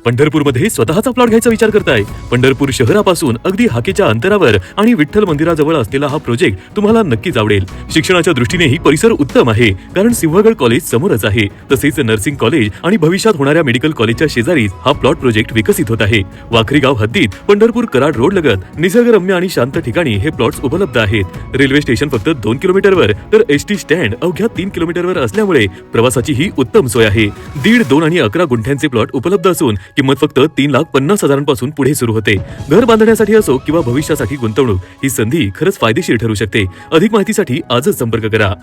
पंढरपूरमध्ये स्वतःचा प्लॉट घ्यायचा विचार करताय? पंढरपूर शहरापासून अगदी हाकेच्या अंतरावर आणि विठ्ठल मंदिराजवळ असलेला हा प्रोजेक्ट तुम्हाला नक्कीच आवडेल। शिक्षणाच्या दृष्टीनेही परिसर उत्तम आहे, कारण सिंहगड कॉलेज समोरच आहे। तसेच नर्सिंग कॉलेज आणि भविष्यात होणाऱ्या मेडिकल कॉलेजच्या शेजारीच हा प्लॉट प्रोजेक्ट विकसित होत आहे। वाखरी गाव हद्दीत पंढरपूर कराड रोड लगत निसर्गरम्य आणि शांत ठिकाणी हे प्लॉट्स उपलब्ध आहेत। रेल्वे स्टेशन फक्त 2 किलोमीटरवर तर एसटी स्टँड अवघ्या 3 किलोमीटरवर असल्यामुळे प्रवासाची ही उत्तम सोय आहे। 1.5, 2 आणि 11 गुंठ्यांचे प्लॉट उपलब्ध असून किंमत फक्त 3,50,000 पासून पुढे सुरू होते। घर बांधण्यासाठी असो किंवा भविष्यासाठी गुंतवणूक, ही संधी खरंच फायदेशीर ठरू शकते। अधिक माहितीसाठी आजच संपर्क करा।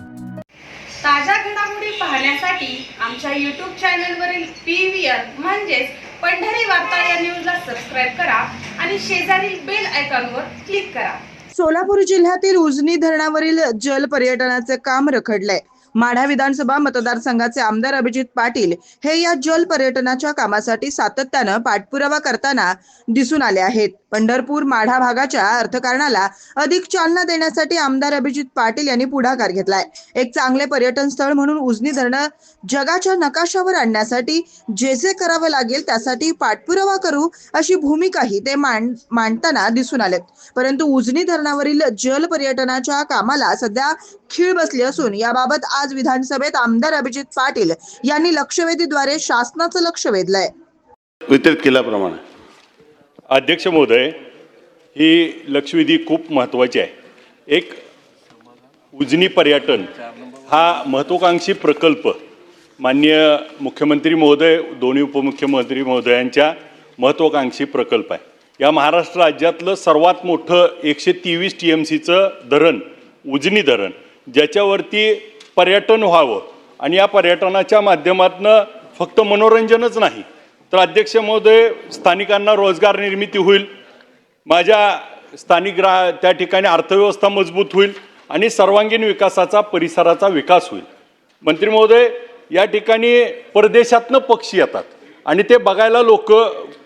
ताज्या घडामोडी पाहण्यासाठी आमच्या YouTube चॅनलवरील PVR म्हणजेच पंढरी वार्ता या न्यूजला सबस्क्राइब करा आणि शेजारील बेल आयकॉनवर क्लिक करा। सोलापूर जिल्ह्यातील उजनी धरणावरील जल पर्यटनाचे काम रखडले। माढा विधानसभा मतदारसंघाचे आमदार अभिजित पाटील हे या जल पर्यटनाच्या कामासाठी सातत्याने पाठपुरावा करताना दिसून आले आहेत। पंढरपूर माढा भागाच्या अर्थकारणाला अधिक चालना देण्यासाठी आमदार अभिजित पाटील यांनी पुढाकार घेतलाय। एक चांगले पर्यटन स्थळ म्हणून उजनी धरण जगाच्या नकाशावर आणण्यासाठी जे करावं लागेल त्यासाठी पाठपुरावा करू अशी भूमिकाही ते मांडताना दिसून आलेत। परंतु उजनी धरणावरील जल पर्यटनाच्या कामाला सध्या खीळ बसली असून याबाबत आज विधानसभेत आमदार अभिजित पाटील यांनी लक्षवेधीद्वारे शासनाचं लक्ष वेधलंय। वितरित केल्याप्रमाणे अध्यक्ष महोदय, ही लक्षवेधी खूप महत्त्वाची आहे। एक उजनी पर्यटन हा महत्त्वाकांक्षी प्रकल्प माननीय मुख्यमंत्री महोदय, दोन्ही उपमुख्यमंत्री महोदयांच्या महत्त्वाकांक्षी प्रकल्प आहे। या महाराष्ट्र राज्यातलं सर्वात मोठं 123 TMCचं धरण उजनी धरण, ज्याच्यावरती पर्यटन व्हावं आणि या पर्यटनाच्या माध्यमातून फक्त मनोरंजनच नाही तर अध्यक्ष महोदय स्थानिकांना रोजगार निर्मिती होईल, माझ्या स्थानिक त्या ठिकाणी अर्थव्यवस्था मजबूत होईल आणि सर्वांगीण विकासाचा परिसराचा विकास होईल। मंत्री महोदय, या ठिकाणी परदेशातनं पक्षी येतात आणि ते बघायला लोक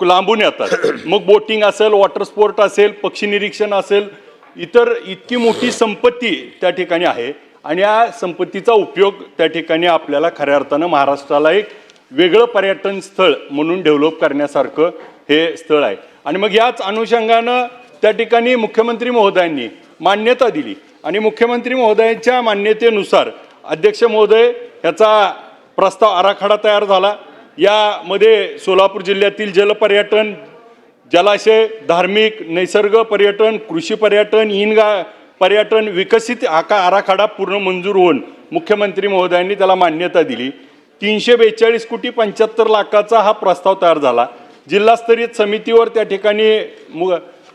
लांबून येतात। मग बोटिंग असेल, वॉटर स्पोर्ट असेल, पक्षी निरीक्षण असेल, इतर इतकी मोठी संपत्ती त्या ठिकाणी आहे आणि या संपत्तीचा उपयोग त्या ठिकाणी आपल्याला खऱ्या अर्थानं महाराष्ट्राला एक वेगळं पर्यटन स्थळ म्हणून डेव्हलप करण्यासारखं हे स्थळ आहे। आणि मग याच अनुषंगानं त्या ठिकाणी मुख्यमंत्री महोदयांनी मान्यता दिली आणि मुख्यमंत्री महोदयांच्या मान्यतेनुसार अध्यक्ष महोदय याचा प्रस्ताव आराखडा तयार झाला। यामध्ये सोलापूर जिल्ह्यातील जलपर्यटन, जलाशय, धार्मिक, नैसर्ग पर्यटन, कृषी पर्यटन, पर्यटन विकसित आराखडा पूर्ण मंजूर होऊन मुख्यमंत्री महोदयांनी त्याला मान्यता दिली। 342,75,00,000 हा प्रस्ताव तयार झाला। जिल्हास्तरीय समितीवर त्या ठिकाणी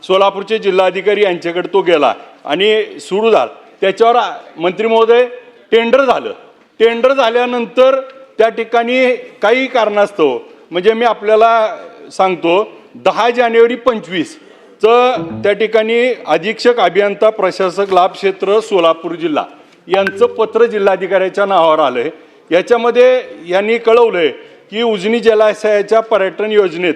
सोलापूरचे जिल्हाधिकारी यांच्याकडे तो गेला आणि सुरू झाला। त्याच्यावर मंत्री महोदय टेंडर झालं। टेंडर झाल्यानंतर त्या ठिकाणी काही कारणास्तव, म्हणजे मी आपल्याला सांगतो, 10 जानेवारी 25 त्या ठिकाणी अधीक्षक अभियंता प्रशासक लाभ क्षेत्र सोलापूर जिल्हा यांचं पत्र जिल्हाधिकाऱ्याच्या नावावर आलंय। याच्यामध्ये यांनी कळवलंय की उजनी जलाशयाच्या पर्यटन योजनेत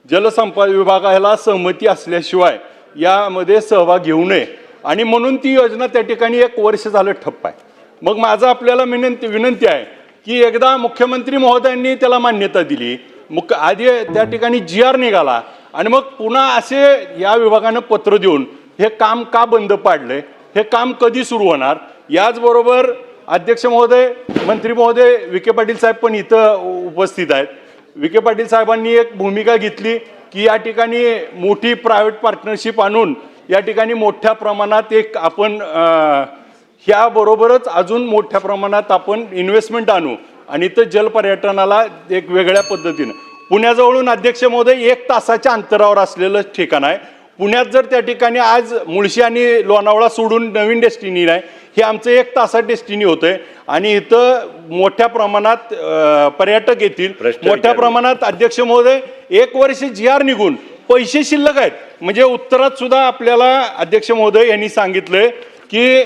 जलसंपदा विभागाला सहमती असल्याशिवाय यामध्ये सहभाग घेऊ नये आणि म्हणून ती योजना त्या ठिकाणी 1 वर्ष झालं ठप्प आहे। मग माझं आपल्याला विनंती आहे की एकदा मुख्यमंत्री महोदयांनी त्याला मान्यता दिली, आधी त्या ठिकाणी GR निघाला आणि मग पुन्हा असे या विभागानं पत्र देऊन हे काम का बंद पाडले, हे काम कधी सुरू होणार। याचबरोबर अध्यक्ष महोदय, मंत्री महोदय विखे पाटील साहेब पण इथं उपस्थित आहेत। विखे पाटील साहेबांनी एक भूमिका घेतली की या ठिकाणी मोठी प्रायव्हेट पार्टनरशिप आणून या ठिकाणी मोठ्या प्रमाणात एक आपण ह्याबरोबरच अजून मोठ्या प्रमाणात आपण इन्व्हेस्टमेंट आणू आणि इथं जलपर्यटनाला एक वेगळ्या पद्धतीनं पुण्याजवळून अध्यक्ष महोदय 1 तासाच्या अंतरावर असलेलं ठिकाण आहे। पुण्यात जर त्या ठिकाणी आज मुळशी आणि लोणावळा सोडून नवीन डेस्टिनी आहे, हे आमचं 1 तासात डेस्टिनी होतंय आणि इथं मोठ्या प्रमाणात पर्यटक येतील, मोठ्या प्रमाणात। अध्यक्ष महोदय 1 वर्ष GR निघून पैसे शिल्लक आहेत, म्हणजे उत्तरात सुद्धा आपल्याला अध्यक्ष महोदय यांनी सांगितलंय की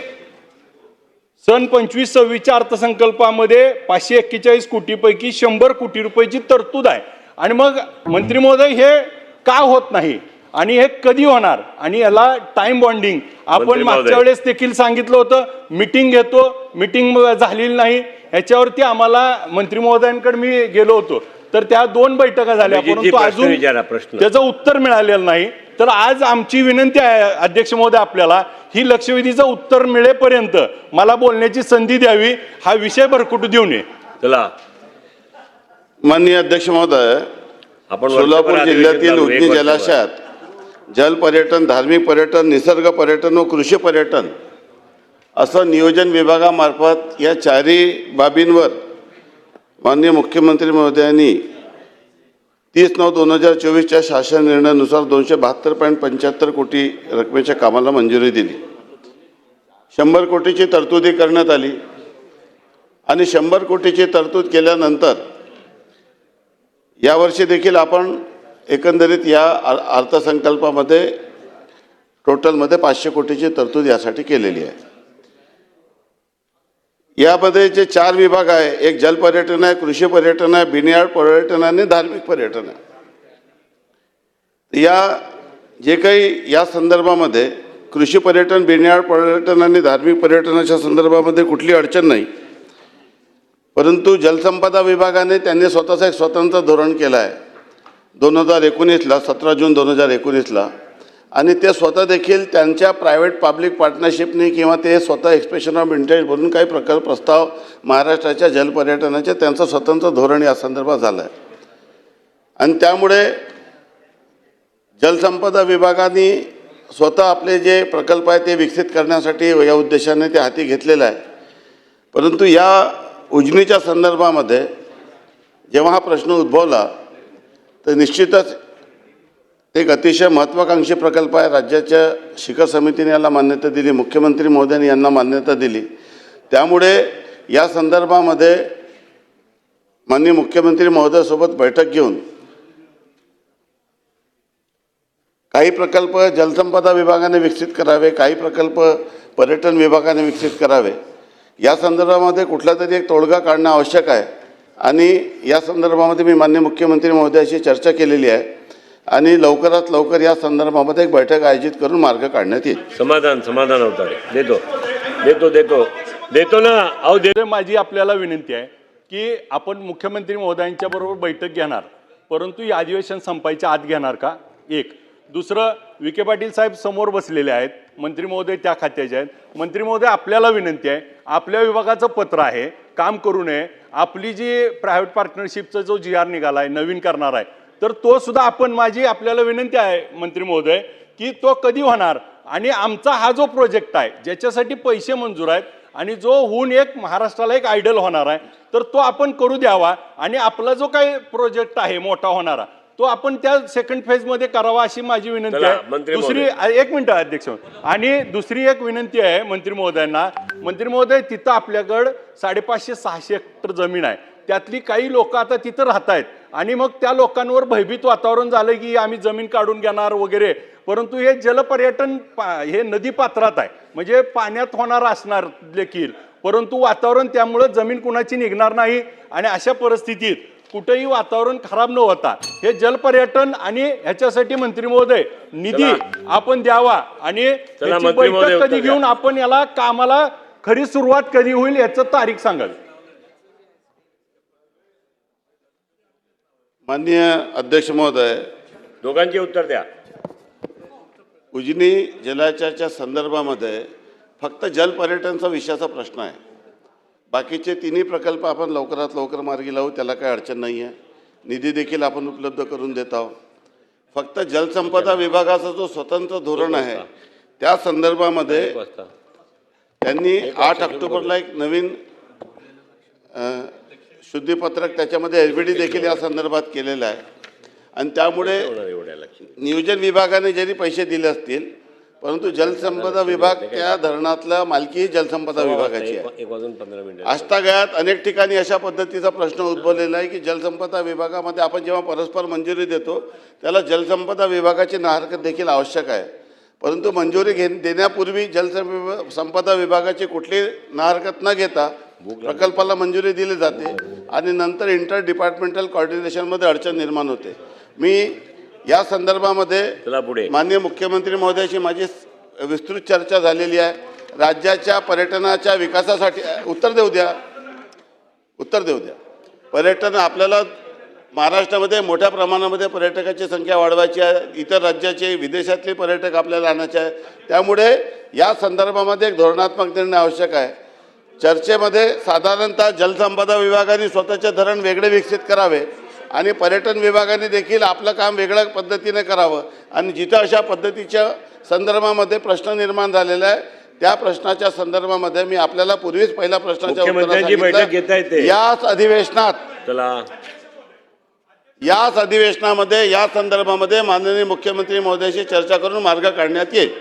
सन 25-26च्या अर्थसंकल्पामध्ये 541 कोटीपैकी 100 कोटी रुपयाची तरतूद आहे। आणि मग मंत्री महोदय हे का होत नाही आणि हे कधी होणार आणि याला टाइम बॉन्डिंग आपण मागच्या वेळेस देखील सांगितलं होतं, मीटिंग घेतो, मीटिंग झालेली नाही। याच्यावरती आम्हाला मंत्री महोदयांकडे मी गेलो होतो तर त्या 2 बैठका झाल्या, अभिजितजी, परंतु प्रश्न विचारा, अजून प्रश्न. त्याचं उत्तर मिळालेलं नाही. तर आज आमची विनंती आहे अध्यक्ष महोदय, आपल्याला ही लक्षवेधीचं उत्तर मिळेपर्यंत मला बोलण्याची संधी द्यावी, हा विषय भरकुटू देऊ नये. चला माननीय अध्यक्ष महोदय, आपण सोलापूर वर्षभर जिल्ह्यातील अधिवेशन उजनी चालू, एक जलाशयात जल पर्यटन, धार्मिक पर्यटन, निसर्ग पर्यटन व कृषी पर्यटन असं नियोजन विभागामार्फत या 4 बाबींवर माननीय मुख्यमंत्री महोदयांनी 30/9/2024च्या शासन निर्णयानुसार 272.75 कोटी रकमेच्या कामाला मंजुरी दिली. 100 कोटीची तरतुदी करण्यात आली आणि 100 कोटीची तरतूद केल्यानंतर यावर्षी देखील आपण एकंदरीत या अर्थसंकल्पामध्ये टोटलमध्ये 500 कोटीची तरतूद यासाठी केलेली आहे. यामध्ये जे 4 विभाग आहे, एक जल पर्यटन आहे, कृषी पर्यटन आहे, बिनयार्ड पर्यटन आणि धार्मिक पर्यटन आहे. या जे काही या संदर्भामध्ये कृषी पर्यटन, बिनयार्ड पर्यटन आणि धार्मिक पर्यटनाच्या संदर्भामध्ये कुठली अडचण नाही, परंतु जलसंपदा विभागाने त्यांनी स्वतःचं एक स्वतंत्र धोरण केलं आहे 2019ला, 17 जून 2019ला, आणि ते स्वतः देखील त्यांच्या प्रायव्हेट पब्लिक पार्टनरशिपने किंवा ते स्वतः एक्सप्रेशन ऑफ इंटरेस्ट म्हणून काही प्रस्ताव महाराष्ट्राच्या जलपर्यटनाचे त्यांचं स्वतंत्र धोरण या संदर्भात झालं आहे. आणि त्यामुळे जलसंपदा विभागाने स्वतः आपले जे प्रकल्प आहे ते विकसित करण्यासाठी या उद्देशाने ते हाती घेतलेलं आहे. परंतु या उजनीच्या संदर्भामध्ये जेव्हा हा प्रश्न उद्भवला तर निश्चितच एक अतिशय महत्त्वाकांक्षी प्रकल्प आहे. राज्याच्या शिखर समितीने याला मान्यता दिली, मुख्यमंत्री महोदयांनी यांना मान्यता दिली. त्यामुळे या संदर्भामध्ये माननीय मुख्यमंत्री महोदयासोबत बैठक घेऊन काही प्रकल्प जलसंपदा विभागाने विकसित करावे, काही प्रकल्प पर्यटन विभागाने विकसित करावे, या संदर्भामध्ये कुठला तरी एक तोडगा काढणं आवश्यक आहे. आणि या संदर्भामध्ये मी माननीय मुख्यमंत्री महोदयाशी चर्चा केलेली आहे आणि लवकरात लवकर या संदर्भामध्ये एक बैठक आयोजित करून मार्ग काढण्यात येईल. समाधान अवतारे देतो ना. अहो तर माझी आपल्याला विनंती आहे की आपण मुख्यमंत्री महोदयांच्या बरोबर बैठक घेणार, परंतु हे अधिवेशन संपायच्या आत घेणार का? एक. दुसरं, विखे पाटील साहेब समोर बसलेले आहेत, मंत्री महोदय त्या खात्याचे आहेत. मंत्री महोदय, आपल्याला विनंती आहे, आपल्या विभागाचं पत्र आहे, काम करू नये. आपली जी प्रायव्हेट पार्टनरशिपचा जो GR निघाला आहे, नवीन करणार आहे, तर तो सुद्धा आपण, माझी आपल्याला विनंती आहे मंत्री महोदय की तो कधी होणार, आणि आमचा हा जो प्रोजेक्ट आहे ज्याच्यासाठी पैसे मंजूर आहेत आणि जो होऊन एक महाराष्ट्राला एक आयडल होणार आहे, तर तो आपण करू द्यावा. आणि आपला जो काही प्रोजेक्ट आहे मोठा होणारा, तो आपण त्या सेकंड फेजमध्ये करावा अशी माझी विनंती आहे. दुसरी, एक मिनिट अध्यक्ष, आणि दुसरी एक विनंती आहे मंत्री महोदयांना. मंत्री महोदय, तिथं आपल्याकडं 550-600 हेक्टर जमीन आहे, त्यातली काही लोक आता तिथं राहत आहेत आणि मग त्या लोकांवर भयभीत वातावरण झालं की आम्ही जमीन काढून घेणार वगैरे. परंतु हे जलपर्यटन हे नदी पात्रात आहे, म्हणजे पाण्यात होणार असणार देखील, परंतु वातावरण त्यामुळं जमीन कुणाची निघणार नाही. आणि अशा परिस्थितीत कुठेही वातावरण खराब न होता हे जलपर्यटन आणि ह्याच्यासाठी मंत्री महोदय निधी आपण द्यावा आणि त्याची बैठक कधी घेऊन आपण याला कामाला खरी सुरुवात कधी होईल याचं तारीख सांगावी. माननीय अध्यक्ष महोदय, दोघांचे उत्तर द्या. उजनी जलाशयाच्या संदर्भामध्ये फक्त जलपर्यटनचा विषयाचा प्रश्न आहे. बाकीचे 3ही प्रकल्प आपण लवकरात लवकर मार्गी लावू, त्याला काही अडचण नाही आहे. निधी देखील आपण उपलब्ध करून देत आहोत. फक्त जलसंपदा विभागाचा जो स्वतंत्र धोरण आहे त्या संदर्भामध्ये त्यांनी 8 ऑक्टोबरला एक नवीन शुद्धीपत्रक, त्याच्यामध्ये LBD देखील या संदर्भात केलेलं आहे. आणि त्यामुळे नियोजन विभागाने जरी पैसे दिले असतील, परंतु जलसंपदा विभाग त्या धरणातला मालकी जलसंपदा विभागाची आहे. आष्टागाळ्यात अनेक ठिकाणी अशा पद्धतीचा प्रश्न उद्भवलेला आहे की जलसंपदा विभागामध्ये आपण जेव्हा परस्पर मंजुरी देतो त्याला जलसंपदा विभागाची नाहरकत देखील आवश्यक आहे. परंतु मंजुरी देण्यापूर्वी जलसंपदा विभागाची कुठली नाहरकत न घेता प्रकल्पाला मंजुरी दिली जाते आणि नंतर इंटर डिपार्टमेंटल कोऑर्डिनेशनमध्ये अडचण निर्माण होते. मी या संदर्भामध्ये माननीय मुख्यमंत्री महोदयाशी माझी विस्तृत चर्चा झालेली आहे. राज्याच्या पर्यटनाच्या विकासासाठी उत्तर देऊ द्या. पर्यटन आपल्याला महाराष्ट्रामध्ये मोठ्या प्रमाणामध्ये पर्यटकाची संख्या वाढवायची आहे, इतर राज्याचे विदेशातले पर्यटक आपल्याला आणायचे आहे. त्यामुळे या संदर्भामध्ये एक धोरणात्मक निर्णय आवश्यक आहे. चर्चेमध्ये साधारणतः जलसंपदा विभागाने स्वतःचे धरण वेगळे विकसित करावे आणि पर्यटन विभागाने देखील आपलं काम वेगळ्या पद्धतीने करावं आणि जिथं अशा पद्धतीच्या संदर्भामध्ये प्रश्न निर्माण झालेला आहे त्या प्रश्नाच्या संदर्भामध्ये मी आपल्याला पूर्वीच पहिला प्रश्नाच्या उत्तरात मुख्यमंत्र्यांची बैठक घेता सांगितलं, येते. याच अधिवेशनामध्ये या संदर्भामध्ये माननीय मुख्यमंत्री महोदयाशी चर्चा करून मार्ग काढण्यात येईल.